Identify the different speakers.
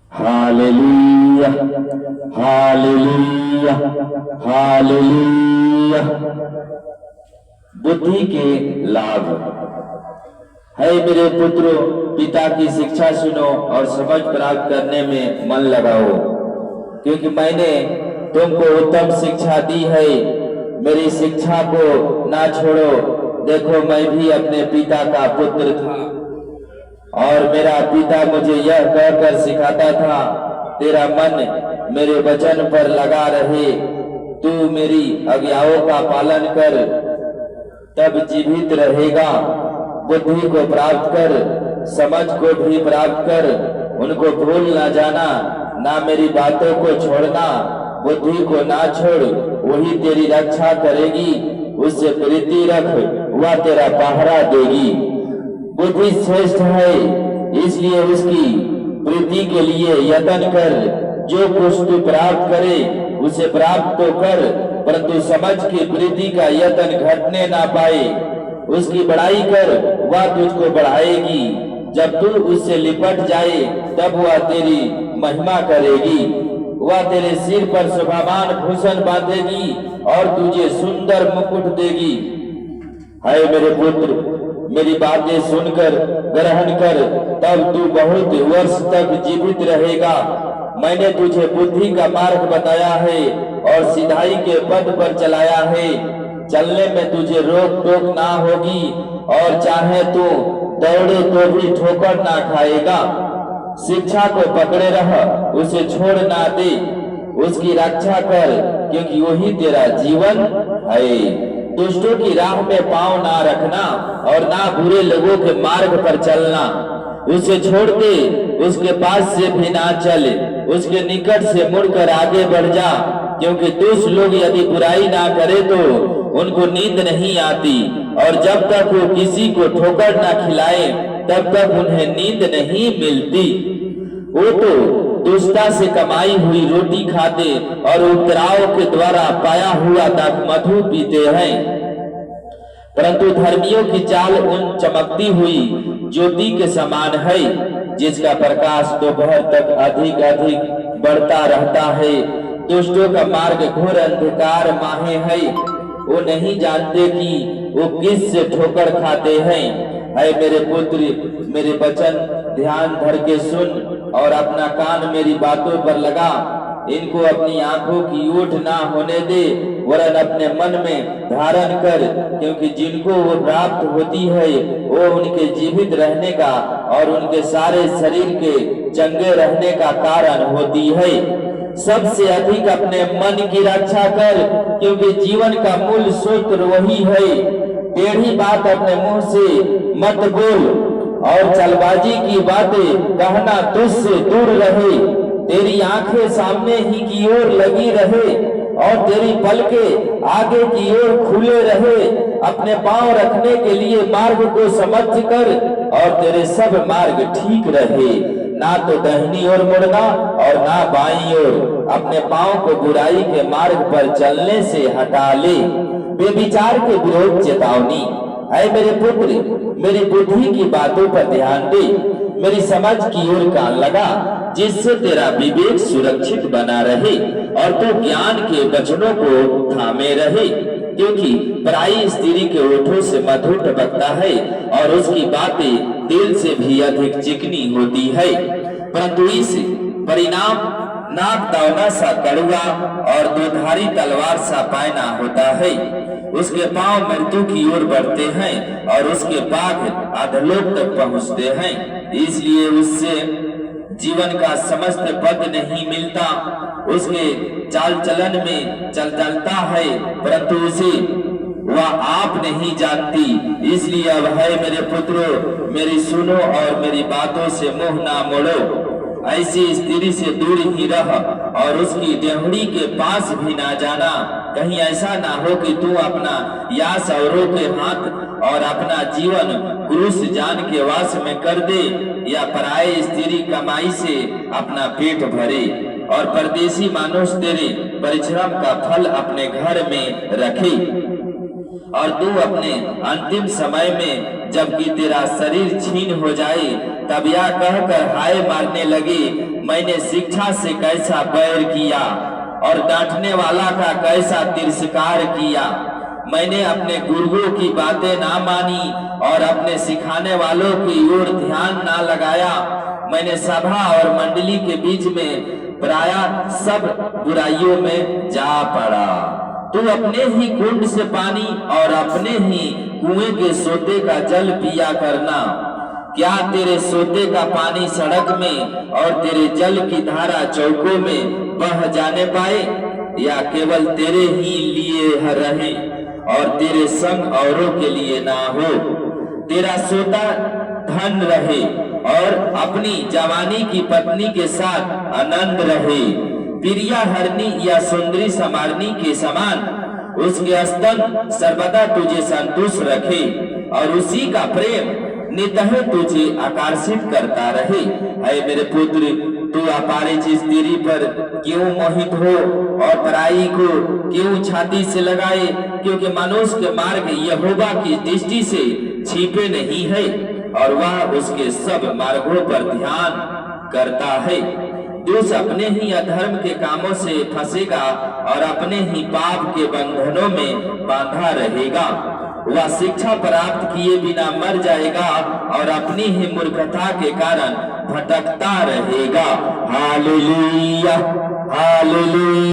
Speaker 1: Hallelujah, hallelujah, hallelujah. बुद्धि के लाभ है मेरे पुत्रों, पिता की शिक्षा सुनो और समझ प्राप्त करने में मन लगाओ, क्योंकि मैंने तुमको उत्तम शिक्षा दी है। मेरी शिक्षा को ना छोड़ो। देखो, मैं भी अपने पिता का पुत्र था और मेरा पिता मुझे यह कहकर सिखाता था, तेरा मन मेरे वचन पर लगा रहे, तू मेरी आज्ञाओं का पालन कर, तब जीवित रहेगा। बुद्धि को प्राप्त कर, समझ को भी प्राप्त कर, उनको भूल ना जाना, ना मेरी बातों को छोड़ना। बुद्धि को ना छोड़, वही तेरी रक्षा करेगी। उससे प्रीति रख, वह तेरा पहरा देगी। बुद्धि श्रेष्ठ है, इसलिए उसकी प्रीति के लिए यत्न कर। जो कुछ तू प्राप्त करे उसे प्राप्त तो कर, परंतु समझ की प्रीति का यत्न घटने ना पाए। उसकी बड़ाई कर, वह तुझको बढ़ाएगी। जब तू उससे लिपट जाए तब वह तेरी महिमा करेगी। वह तेरे सिर पर शोभामान भूषण बांधेगी और तुझे सुंदर मुकुट देगी। हाय मेरे पुत्र, मेरी बातें सुनकर ग्रहण कर, तब तू बहुत वर्ष तक जीवित रहेगा। मैंने तुझे बुद्धि का मार्ग बताया है और सिधाई के पद पर चलाया है। चलने में तुझे रोक टोक ना होगी, और चाहे तू दौड़े तो भी ठोकर ना खाएगा। शिक्षा को पकड़े रह, उसे छोड़ ना दे। उसकी रक्षा कर, क्योंकि वही तेरा जीवन है। दुष्टों की राह में पांव ना रखना और ना बुरे लोगों के मार्ग पर चलना। उसे छोड़ दे, उसके पास से भी ना चल, उसके निकट से मुड़कर आगे बढ़ जा। क्योंकि दुष्ट लोग यदि बुराई ना करे तो उनको नींद नहीं आती, और जब तक वो किसी को ठोकर ना खिलाए तब तक उन्हें नींद नहीं मिलती। वो तो दुष्टता से कमाई हुई रोटी खाते और उपद्रव के द्वारा पाया हुआ तक मधु पीते हैं। परंतु धर्मियों की चाल उन चमकती हुई ज्योति के समान है, जिसका प्रकाश दोपहर तक अधिक अधिक बढ़ता रहता है। दुष्टों का मार्ग घोर अंधकार माहे है, वो नहीं जानते कि वो किस से ठोकर खाते हैं। है मेरे पुत्र, मेरे वचन ध्यान धर के सुन और अपना कान मेरी बातों पर लगा। इनको अपनी आंखों की ओट ना होने दे, वरन अपने मन में धारण कर, क्योंकि जिनको वो प्राप्त होती है वो उनके जीवित रहने का और उनके सारे शरीर के चंगे रहने का कारण होती है। सबसे अधिक अपने मन की रक्षा कर, क्योंकि जीवन का मूल सूत्र वही है। टेढ़ी बात अपने मुंह से मत बोल, और चलबाजी की बातें कहना तुझसे दूर रहे। तेरी आंखें सामने ही की ओर लगी रहे और तेरी पलकें आगे की ओर खुले रहे। अपने पांव रखने के लिए मार्ग को समझ कर, और तेरे सब मार्ग ठीक रहे। ना तो दाहिनी ओर मुड़ना और ना बाईं ओर। अपने पांव को बुराई के मार्ग पर चलने से हटा ले। बेविचार के विरोध चेतावनी है मेरे पुत्र, मेरी बुद्धि की बातों पर ध्यान दे। मेरी समझ की ओर कान लगा, जिससे तेरा विवेक सुरक्षित बना रहे और तू ज्ञान के वचनों को थामे रहे। क्योंकि पराई स्त्री के ओठों से मधु टपकता है और उसकी बातें दिल से भी अधिक चिकनी होती है। परंतु इस परिणाम नाक दावना सा कड़वा और दुधारी तलवार सा पायना होता है। उसके पांव मृत्यु की ओर बढ़ते हैं और उसके पाग अधलोक तक पहुंचते हैं। इसलिए उससे जीवन का समस्त पद नहीं मिलता। उसके चाल चलन में चलता है, परंतु उसे वह आप नहीं जानती। इसलिए अब है मेरे पुत्रों, मेरी सुनो और मेरी बातों से मुंह ना मोड़ो। ऐसी स्त्री से दूर ही रह और उसकी डेहड़ी के पास भी ना जाना। कहीं ऐसा ना हो कि तू अपना यास औरों के हाथ और अपना जीवन क्रूस जान के वास में कर दे, या पराये स्त्री कमाई से अपना पेट भरे और परदेसी मानुष तेरे परिश्रम का फल अपने घर में रखे। और तू अपने अंतिम समय में जबकि तेरा शरीर छीन हो जाए तब यह कहकर हाय मारने लगे, मैंने शिक्षा से कैसा बैर किया और डांटने वाला का कैसा तिरस्कार किया। मैंने अपने गुरुओं की बातें ना मानी और अपने सिखाने वालों की ओर ध्यान ना लगाया। मैंने सभा और मंडली के बीच में प्राय सब बुराइयों में जा पड़ा। तू अपने ही कुंड से पानी और अपने ही कुएं के सोते का जल पिया करना। क्या तेरे सोते का पानी सड़क में और तेरे जल की धारा चौकों में बह जाने पाए, या केवल तेरे ही लिए रहे और तेरे संग औरों के लिए ना हो। तेरा सोता धन रहे और अपनी जवानी की पत्नी के साथ आनंद रहे, प्रिया हरनी या सुंदरी समारनी के समान उसके स्तन सर्वदा तुझे संतुष्ट रखे और उसी का प्रेम नितः तुझे आकर्षित करता रहे। है मेरे पुत्र, तू अपरिचित स्त्री पर क्यों मोहित हो और पराई को क्यों छाती से लगाए, क्योंकि मनुष्य के मार्ग यहोवा की दृष्टि से छिपे नहीं है और वह उसके सब मार्गों पर ध्यान करता है। दोष अपने ही अधर्म के कामों से फंसेगा और अपने ही पाप के बंधनों में बांधा रहेगा। वह शिक्षा प्राप्त किए बिना मर जाएगा और अपनी ही मूर्खता के कारण भटकता रहेगा। Hallelujah, hallelujah.